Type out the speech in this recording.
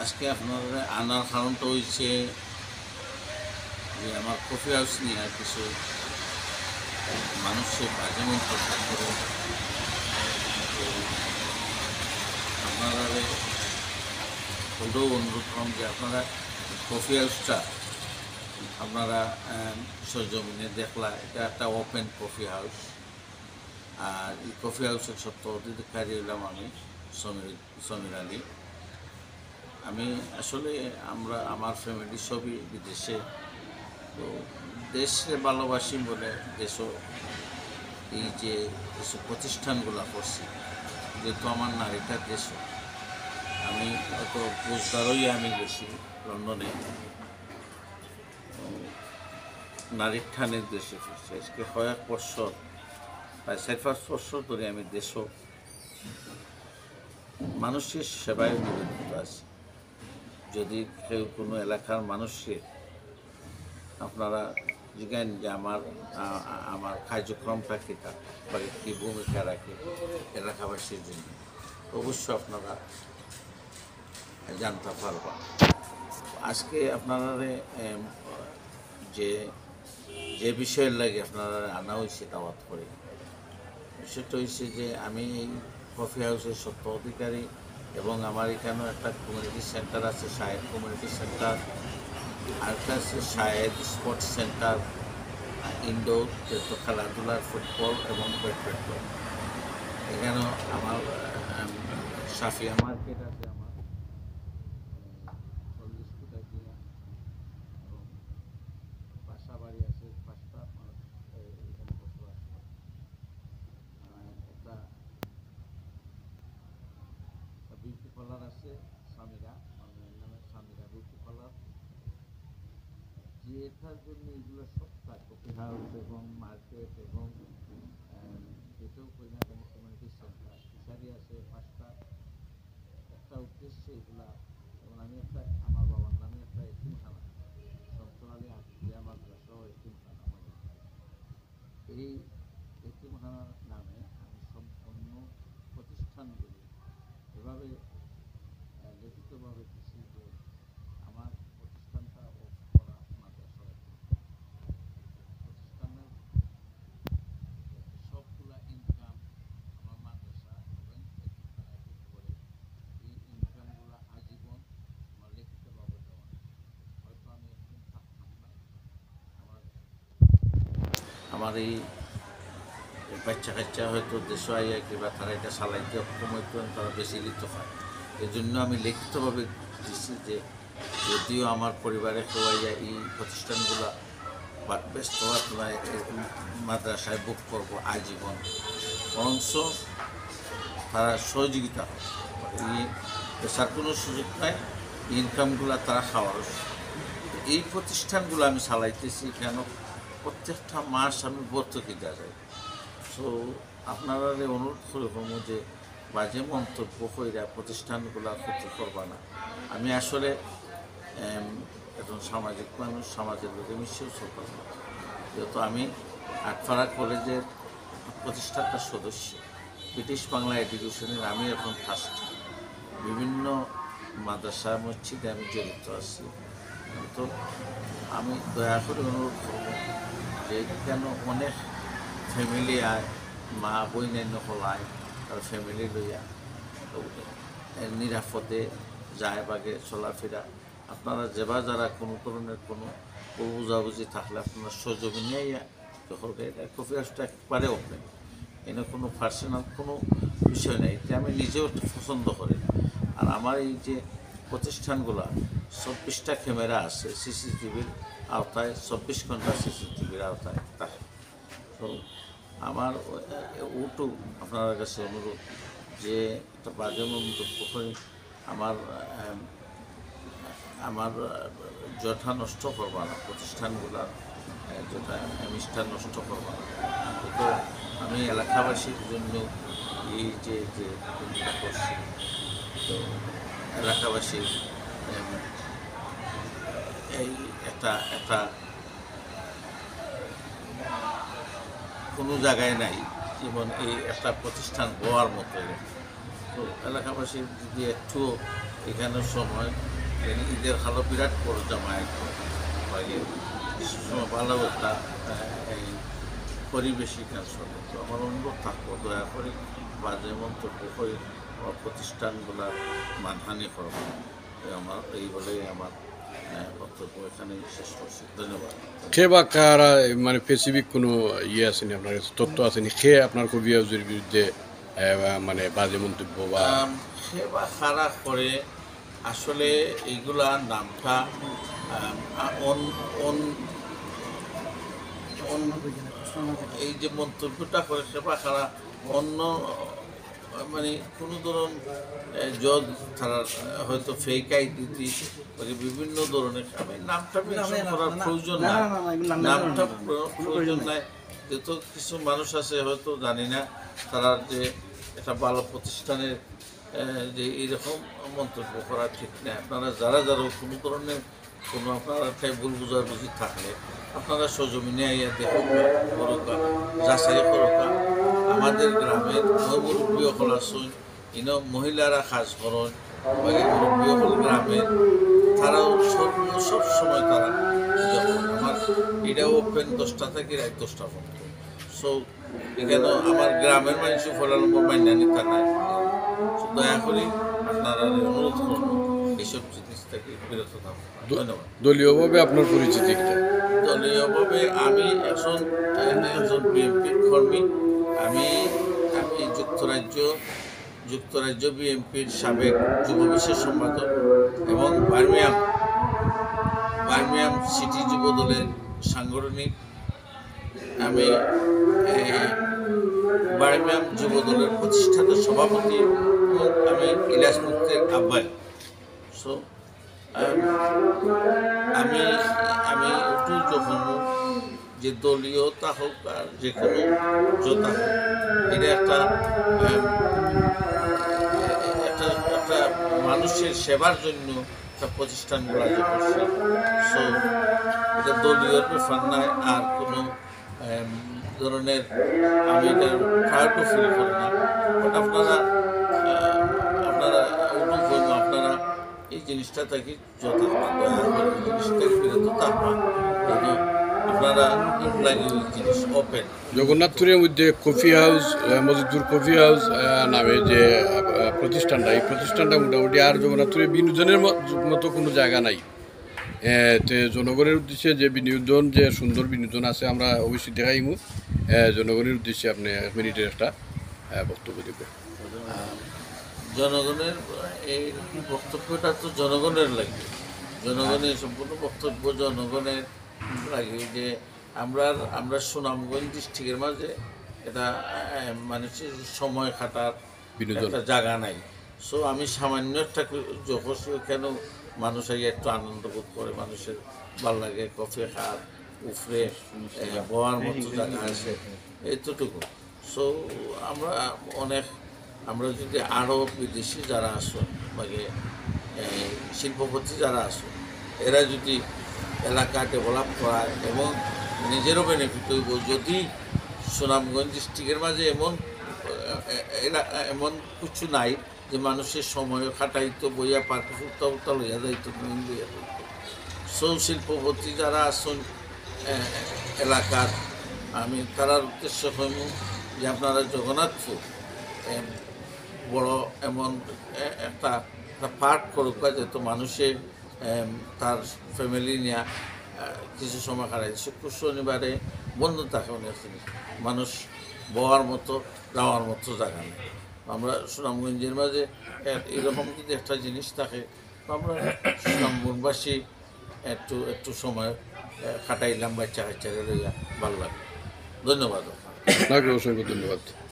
আজকে আপনারা আনার কারণটা হয়েছে যে আমার কফি হাউস নিয়ে কিছু মানুষের বাজে মন্তব্য করে। তো আপনারা ওটাও অনুরোধ করুন যে আপনারা কফি হাউসটা আপনারা সরজমিনে দেখলা, এটা একটা ওপেন কফি হাউস। আর এই কফি হাউসের সত্য অধিকারী হলাম আমি সমীর আলী। আমি আসলে আমার ফ্যামিলি সবই বিদেশে। তো দেশে ভালোবাসি বলে দেশও এই যে কিছু প্রতিষ্ঠানগুলো করছি, যেহেতু আমার নারীটা দেশও, আমি অত রোজগারই আমি গেছি লন্ডনে, নারীর ঠানের দেশে ফিরছি। আজকে কয়েক বছর, প্রায় 4-5 বছর ধরে আমি দেশও মানুষের সেবায় নিবেদিত আছি। যদি কেউ কোনো এলাকার মানুষকে আপনারা জিজ্ঞান যে আমার কার্যক্রমটা কী, বা কী ভূমিকা রাখে এলাকাবাসীর জন্য, অবশ্যই আপনারা জানতে পারবা। আজকে আপনারা যে যে বিষয়ের লাগে আপনারা আনা হয়েছে দাওয়াত করে, বিষয়টা হয়েছে যে আমি এই কফি হাউসের সত্য অধিকারী, এবং আমার এখানেও একটা কমিউনিটি সেন্টার আছে, শাহেদ কমিউনিটি সেন্টার, আরেকটা আছে শাহেদ স্পোর্টস সেন্টার, ইনডোর যেহেতু খেলাধুলার ফুটবল এবং ব্যাডমিন্টন। এখানেও আমার সাফিয়া মার্কেট আছে, আমার 40 ফুট এরিয়া, এবং বাসা বাড়ি আছে 5টা মানুষ এখানে বসবাস করে। একটা বিউটি পার্লার আছে সামিরা, আমার নামে সামিরা বিউটি পার্লার। যেটার জন্য এগুলো সবটা কফি হাউস এবং মার্কেট এবং যেটাও করি না কেন কমিউনিটি সেন্টার, ফিশারি আছে 5টা, একটা উদ্দেশ্যে এগুলা। এবং আমি একটা আমার বাবার নামে একটা এতিমখানা, সন্তরালী আকিয়া মাদ্রাসা এতিমখানা আমাদের, এই এতিমখানার নামে আমি সম্পূর্ণ প্রতিষ্ঠানগুলি এভাবে লিখিতভাবে দিচ্ছি যে আমার প্রতিষ্ঠানটা করা মাদ্রাসা প্রতিষ্ঠানের সবগুলা ইনকাম আমার মাদ্রাসা এবং করে, এই ইনকামগুলো আজীবন আমার লিখিতভাবে দেওয়া। হয়তো আমি এখন থাকতাম না, আমার আমার এই বাচ্চা কাচ্চা হয়তো দেশে আইয়া কিংবা তারা এটা চালাইতে অক্ষম হইতো, তারা বেশি লিপ্ত হয়। এই জন্য আমি লিখিতভাবে দিচ্ছি যে যদিও আমার পরিবারে কেউ আইয়া এই প্রতিষ্ঠানগুলো ব্যস্ত আপনারা মাদ্রাসায় বুক করবো আজীবন, বরঞ্চ তারা সহযোগিতা হবে, এই পেশার কোনো সুযোগ নাই, ইনকামগুলো তারা খাওয়ার। এই প্রতিষ্ঠানগুলো আমি চালাইতেছি কেন, প্রত্যেকটা মাস আমি ভর্তুকি দেওয়া যায়। তো আপনারা অনুরোধ করব যে বাজে মন্তব্য কইরা প্রতিষ্ঠানগুলো ক্ষতি করবা না। আমি আসলে একজন সামাজিক মানুষ, সমাজের লোকে মিশেও চলতে, যেহেতু আমি আটপাড়া কলেজের প্রতিষ্ঠাতার সদস্য, ব্রিটিশ বাংলা এডুকেশনের আমি এখন ফার্স্ট, বিভিন্ন মাদ্রাসা মসজিদে আমি জড়িত আছি। তো আমি দয়া করে অনুরোধ করব যে কেন অনেক ফ্যামিলি আয়, মা বইনের নকল আয়, তার ফ্যামিলি লইয়া নিরাপদে যায় বাগে চলাফেরা। আপনারা যারা কোনো ধরনের কোনো বুঝাবুঝি থাকলে আপনারা সহযোগিনী যখন কফি হাউসটা একবারে ওপেন, এনে কোনো পার্সোনাল কোনো বিষয় নেই, এটা আমি নিজেও পছন্দ করি। আর আমার এই যে প্রতিষ্ঠানগুলো 24টা ক্যামেরা আছে সিসিটিভির আওতায়, 24 ঘন্টা সিসিটিভির আওতায় থাকে। তো আমার ওটু আপনার কাছে অনুরোধ যে একটা বাজে মন্তব্য করে আমার আমার যথা নষ্ট করবা না, প্রতিষ্ঠানগুলার যথা মিষ্ঠান নষ্ট করবা না। তো আমি এলাকাবাসীর জন্য এই যে করছি, তো এলাকাবাসীর এই একটা কোনো জায়গায় নাই যেমন এই একটা প্রতিষ্ঠান হওয়ার মতো। তো এলাকাবাসীর যদি একটু এখানে সময় ঈদের হালো বিরাট বড় জামায়াত লাগে ভালো একটা এই পরিবেশ এখানে চলে। তো আমার অনুরোধ থাকবো দয়া করে বাজে মন্তব্য করে আমার প্রতিষ্ঠানগুলার মানহানি করবো। আমার এই বলেই আমার বক্তব্য এখানে শেষ করছি। ধন্যবাদ। খে বা কারা মানে স্পেসিফিক কোনো ইয়ে আসেনি আপনার কাছে তথ্য আসেনি খে আপনার কবি হাউজের বিরুদ্ধে মানে বাজে মন্তব্য বা সে বা খারাপ করে আসলে এইগুলা নামটা এই যে মন্তব্যটা করে সেবা খারা অন্য মানে কোনো ধরুন জজ তারা হয়তো ফেক আইডি মানে বিভিন্ন ধরনের আমি নামটা মেনশন করার প্রয়োজন নাই, নামটা প্রয়োজন নাই। যেহেতু কিছু মানুষ আছে হয়তো জানি না তারা যে একটা ভালো প্রতিষ্ঠানের যে এইরকম মন্তব্য করা ঠিক না। আপনারা যারা কোনো ধরনের কোনো আপনারা একটা ভুল বুঝাবুঝি থাকলে আপনারা সজমিনে আইয়া দেখুক করুকা যাচাই করুকা। আমাদের গ্রামের মুরব্বী হল আসুন ইনো মহিলারা কাজ করেন মুরব্বী হল গ্রামের তারাও সব সময় তারা আমার এটা ওপেন 10টা থেকে রাত 10টা পর্যন্ত। সো এখানে আমার গ্রামের মানুষ ফলার নম্বর মাইনা নিতে নাই। দয়া করে আপনারা অনুরোধ করুন এইসব জিনিস থেকে বিরত থাকুন। ধন্যবাদ। দলীয়ভাবে আপনার পরিচিতি দলীয়ভাবে আমি একজন বিএনপির কর্মী। আমি যুক্তরাজ্য বিএনপির সাবেক যুব বিশেষ সম্পাদক এবং বার্মিয়াম সিটি যুব দলের সাংগঠনিক। আমি বার্মিয়াম যুব দলের প্রতিষ্ঠাতা সভাপতি এবং আমি ইলিয়াস মুক্তের আহ্বায়ক। সো আমি যখন যে দলীয়তা হোক আর যে কোনো যোদ্ধা হোক এটা একটা মানুষের সেবার জন্য একটা প্রতিষ্ঠানগুলো যে করছে। সো এটা দলীয় ব্যাপার নয় আর কোনো ধরনের আমি এটা প্রায়োরিটি ফিল করি না। বাট আপনারা আপনারা এই জিনিসটা থেকে জিনিসটা তারপর আপনারা জিনিস ওপেন। জগন্নাথপুরের মধ্যে coffee house Majidpur coffee house নামে যে প্রতিষ্ঠানটা এই প্রতিষ্ঠানটা মোটামুটি আর জগন্নাথপুরে বিনোদনের মতো কোনো জায়গা নাই। তো জনগণের উদ্দেশ্যে যে বিনোদন যে সুন্দর বিনোদন আছে আমরা অবশ্যই দেখাইমু। জনগণের উদ্দেশ্যে আপনি 1 মিনিটের একটা বক্তব্য দেবেন। জনগণের এই বক্তব্যটা তো জনগণের লাগে, জনগণের সম্পূর্ণ বক্তব্য জনগণের লাগে যে আমরা সুনামগঞ্জ ডিস্ট্রিক্টের মাঝে এটা মানুষের সময় কাটার একটা জায়গা নাই। সো আমি সামান্য একটা যখন কেন মানুষ আগে একটু আনন্দ বোধ করে, মানুষের ভালো লাগে, কফি খাওয়ার উফরে বওয়ার মতো জায়গা আছে এতটুকু। সো আমরা যদি আরও বিদেশি যারা আসুন মানে শিল্পপতি যারা আসুন এরা যদি এলাকা ডেভেলপ করায় এবং নিজেরও বেনিফিট হইব। যদি সুনামগঞ্জ ডিস্ট্রিক্টের মাঝে এমন কিছু নাই যে মানুষের সময় খাটাইতো বইয়া পার্কে ফুটতা লইয়া যাইতো লইয়া যাইতো। সৌ শিল্পপতি যারা আসুন এলাকার আমি তারার উদ্দেশ্য হইব যে আপনারা জগন্নাথপুর বড় এমন একটা পার্ক করুক যেহেতু মানুষের তার ফ্যামিলি নিয়ে কিছু সময় কাটাই। শুক্র শনিবারে বন্ধ থাকে অনেক মানুষ বওয়ার মতো যাওয়ার মতো জায়গা নেই। আমরা সুনামগঞ্জের মাঝে এরকম যদি একটা জিনিস থাকে আমরা সুনামগঞ্জবাসী একটু সময় কাটাইলাম বাচ্চা কাচ্চারে লইয়া ভালো লাগে। ধন্যবাদ। আপনাকে অসংখ্য ধন্যবাদ।